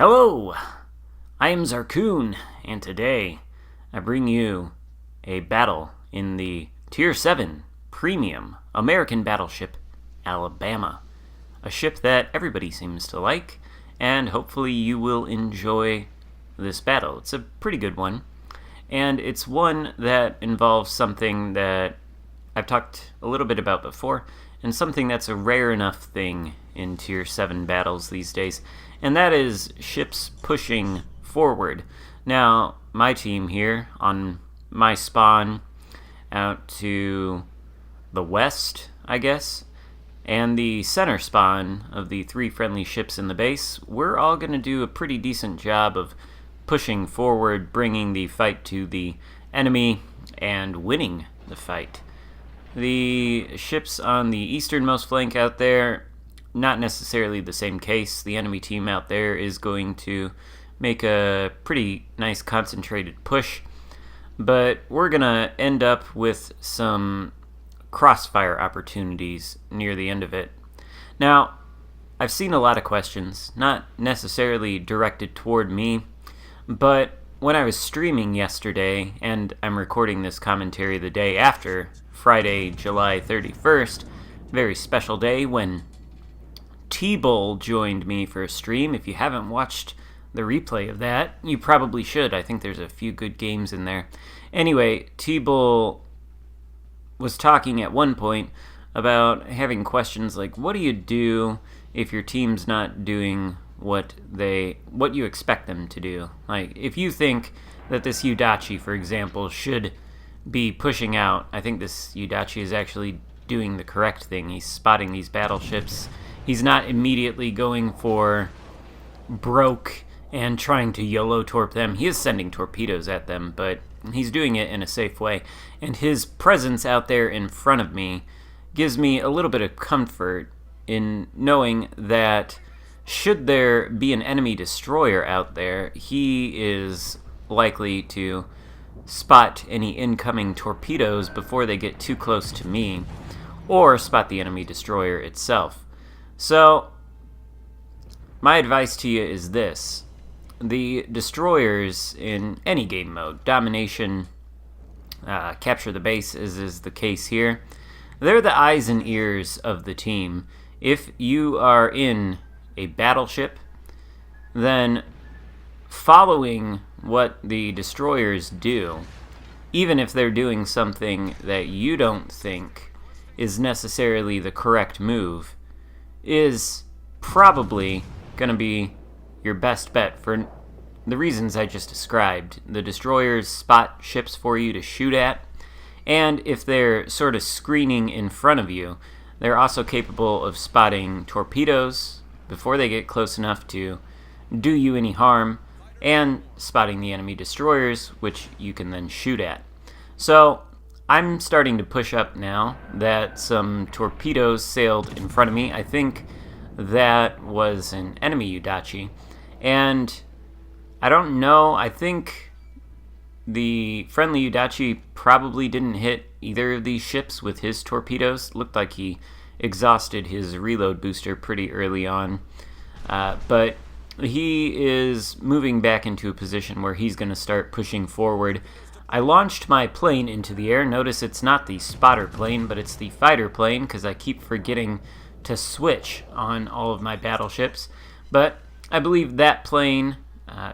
Hello, I am Xarkun, and today I bring you a battle in the Tier 7 Premium American Battleship Alabama, a ship that everybody seems to like, and hopefully you will enjoy this battle. It's a pretty good one, and it's one that involves something that I've talked a little bit about before, and something that's a rare enough thing in Tier 7 battles these days, and that is ships pushing forward. Now, my team here, on my spawn out to the west, I guess, and the center spawn of the 3 friendly ships in the base, we're all going to do a pretty decent job of pushing forward, bringing the fight to the enemy, and winning the fight. The ships on the easternmost flank out there, not necessarily the same case. The enemy team out there is going to make a pretty nice concentrated push, but we're going to end up with some crossfire opportunities near the end of it. Now, I've seen a lot of questions, not necessarily directed toward me, but when I was streaming yesterday, and I'm recording this commentary the day after, Friday, July 31st, very special day when T-Bull joined me for a stream. If you haven't watched the replay of that, you probably should. I think there's a few good games in there. Anyway, T-Bull was talking at one point about having questions like, what do you do if your team's not doing what you expect them to do? Like, if you think that this Yudachi, for example, should be pushing out, I think this Yudachi is actually doing the correct thing. He's spotting these battleships. He's not immediately going for broke and trying to YOLO torp them. He is sending torpedoes at them, but he's doing it in a safe way. And his presence out there in front of me gives me a little bit of comfort in knowing that should there be an enemy destroyer out there, he is likely to spot any incoming torpedoes before they get too close to me, or spot the enemy destroyer itself. So, my advice to you is this. The destroyers in any game mode, domination, capture the base, as is the case here, they're the eyes and ears of the team. If you are in a battleship, then following what the destroyers do, even if they're doing something that you don't think is necessarily the correct move, is probably going to be your best bet for the reasons I just described. The destroyers spot ships for you to shoot at, and if they're sort of screening in front of you, they're also capable of spotting torpedoes before they get close enough to do you any harm, and spotting the enemy destroyers, which you can then shoot at. So, I'm starting to push up now that some torpedoes sailed in front of me. I think that was an enemy Yudachi, and I don't know, I think the friendly Yudachi probably didn't hit either of these ships with his torpedoes. Looked like he exhausted his reload booster pretty early on, but he is moving back into a position where he's going to start pushing forward. I launched my plane into the air. Notice it's not the spotter plane, but it's the fighter plane, because I keep forgetting to switch on all of my battleships. But I believe that plane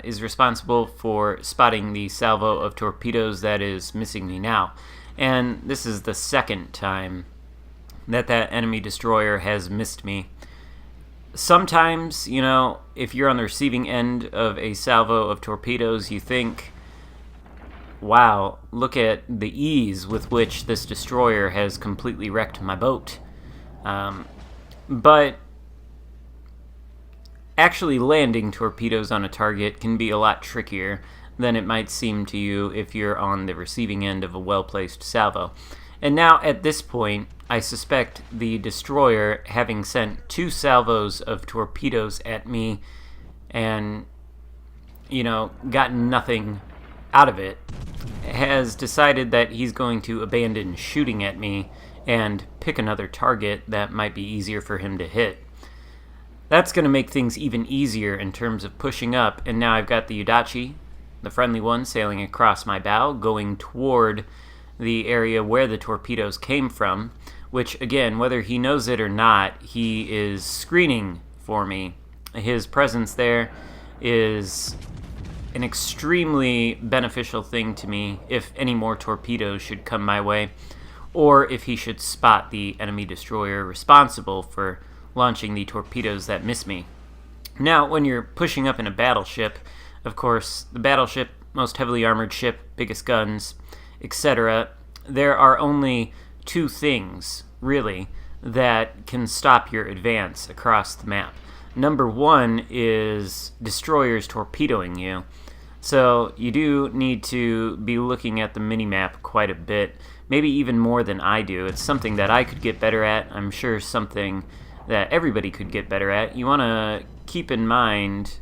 is responsible for spotting the salvo of torpedoes that is missing me now. And this is the second time that enemy destroyer has missed me. Sometimes, if you're on the receiving end of a salvo of torpedoes, you think, wow, look at the ease with which this destroyer has completely wrecked my boat. But actually landing torpedoes on a target can be a lot trickier than it might seem to you if you're on the receiving end of a well-placed salvo. And now, at this point, I suspect the destroyer, having sent 2 salvos of torpedoes at me and, gotten nothing out of it, has decided that he's going to abandon shooting at me and pick another target that might be easier for him to hit. That's going to make things even easier in terms of pushing up, and now I've got the Yudachi, the friendly one, sailing across my bow, going toward the area where the torpedoes came from, which, again, whether he knows it or not, he is screening for me. His presence there is an extremely beneficial thing to me if any more torpedoes should come my way, or if he should spot the enemy destroyer responsible for launching the torpedoes that miss me. Now, when you're pushing up in a battleship, of course, the battleship, most heavily armored ship, biggest guns, etc., there are only two things, really, that can stop your advance across the map. Number one is destroyers torpedoing you. So you do need to be looking at the minimap quite a bit, maybe even more than I do. It's something that I could get better at. I'm sure something that everybody could get better at. You want to keep in mind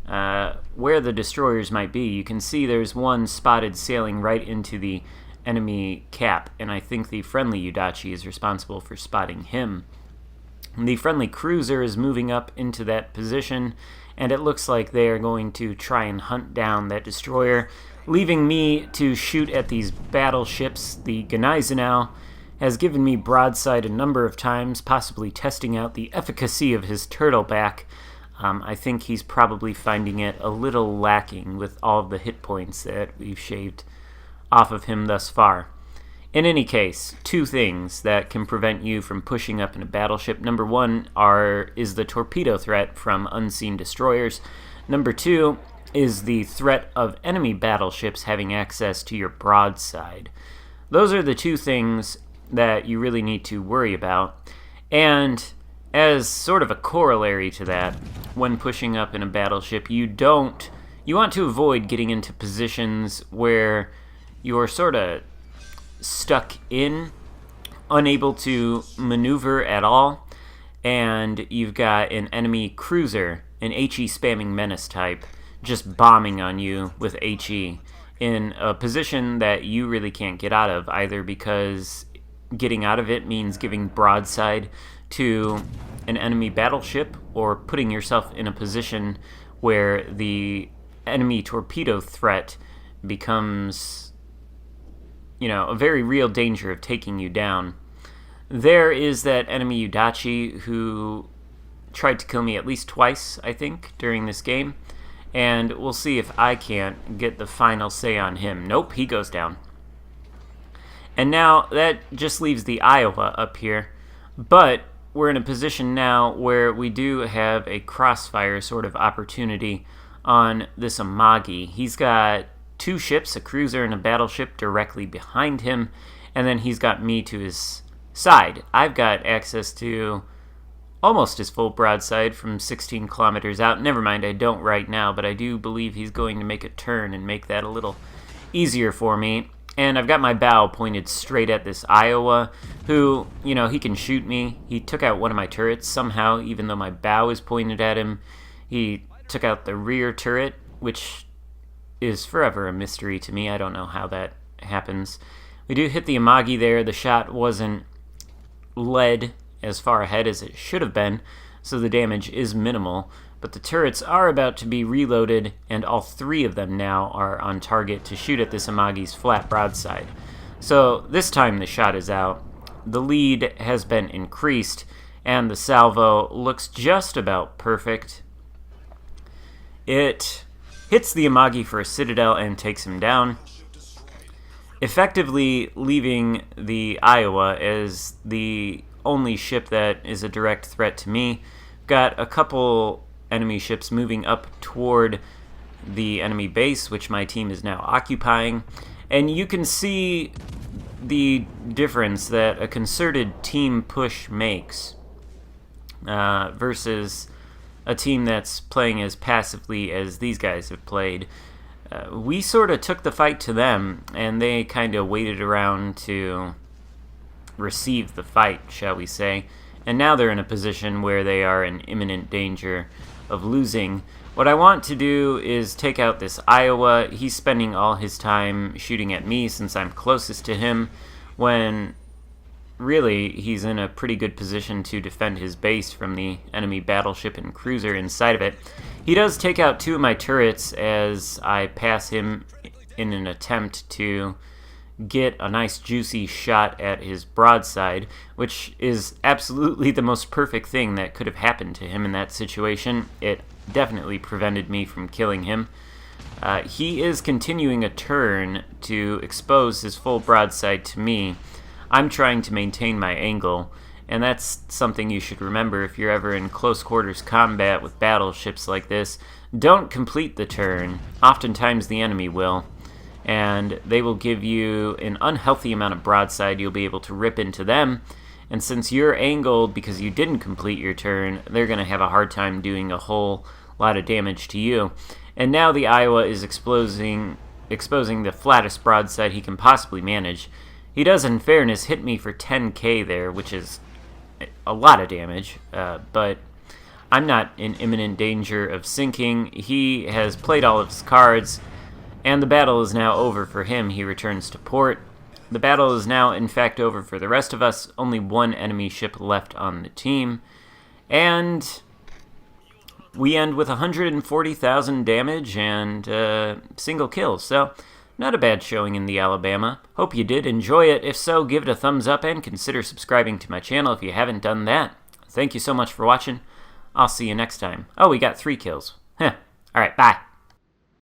where the destroyers might be. You can see there's one spotted sailing right into the enemy cap, and I think the friendly Yudachi is responsible for spotting him. The friendly cruiser is moving up into that position, and it looks like they are going to try and hunt down that destroyer, leaving me to shoot at these battleships. The Gneisenau has given me broadside a number of times, possibly testing out the efficacy of his turtleback. I think he's probably finding it a little lacking with all of the hit points that we've shaved off of him thus far. In any case, two things that can prevent you from pushing up in a battleship. Number one is the torpedo threat from unseen destroyers. Number two is the threat of enemy battleships having access to your broadside. Those are the two things that you really need to worry about. And as sort of a corollary to that, when pushing up in a battleship, you want to avoid getting into positions where you're sort of stuck in, unable to maneuver at all, and you've got an enemy cruiser, an HE spamming menace type, just bombing on you with HE in a position that you really can't get out of, either because getting out of it means giving broadside to an enemy battleship, or putting yourself in a position where the enemy torpedo threat becomes, a very real danger of taking you down. There is that enemy Yudachi who tried to kill me at least twice, I think, during this game, and we'll see if I can't get the final say on him. Nope, he goes down. And now that just leaves the Iowa up here, but we're in a position now where we do have a crossfire sort of opportunity on this Amagi. He's got two ships, a cruiser and a battleship, directly behind him, and then he's got me to his side. I've got access to almost his full broadside from 16 kilometers out. Never mind, I don't right now, but I do believe he's going to make a turn and make that a little easier for me. And I've got my bow pointed straight at this Iowa, who, he can shoot me. He took out one of my turrets somehow, even though my bow is pointed at him. He took out the rear turret, which is forever a mystery to me. I don't know how that happens. We do hit the Amagi there. The shot wasn't led as far ahead as it should have been, so the damage is minimal. But the turrets are about to be reloaded, and all three of them now are on target to shoot at this Amagi's flat broadside. So this time the shot is out. The lead has been increased, and the salvo looks just about perfect. It hits the Amagi for a citadel and takes him down, effectively leaving the Iowa as the only ship that is a direct threat to me. Got a couple enemy ships moving up toward the enemy base, which my team is now occupying, and you can see the difference that a concerted team push makes versus a team that's playing as passively as these guys have played. We sort of took the fight to them, and they kind of waited around to receive the fight, shall we say, and now they're in a position where they are in imminent danger of losing. What I want to do is take out this Iowa. He's spending all his time shooting at me since I'm closest to him, when really, he's in a pretty good position to defend his base from the enemy battleship and cruiser inside of it. He does take out 2 of my turrets as I pass him in an attempt to get a nice juicy shot at his broadside, which is absolutely the most perfect thing that could have happened to him in that situation. It definitely prevented me from killing him. He is continuing a turn to expose his full broadside to me. I'm trying to maintain my angle, and that's something you should remember if you're ever in close quarters combat with battleships like this. Don't complete the turn. Oftentimes the enemy will, and they will give you an unhealthy amount of broadside. You'll be able to rip into them, and since you're angled because you didn't complete your turn, they're going to have a hard time doing a whole lot of damage to you. And now the Iowa is exposing the flattest broadside he can possibly manage. He does, in fairness, hit me for 10k there, which is a lot of damage, but I'm not in imminent danger of sinking. He has played all of his cards, and the battle is now over for him. He returns to port. The battle is now, in fact, over for the rest of us. Only 1 enemy ship left on the team, and we end with 140,000 damage and single kill. So, not a bad showing in the Alabama. Hope you did enjoy it. If so, give it a thumbs up and consider subscribing to my channel if you haven't done that. Thank you so much for watching. I'll see you next time. Oh, we got 3 kills. Alright, bye.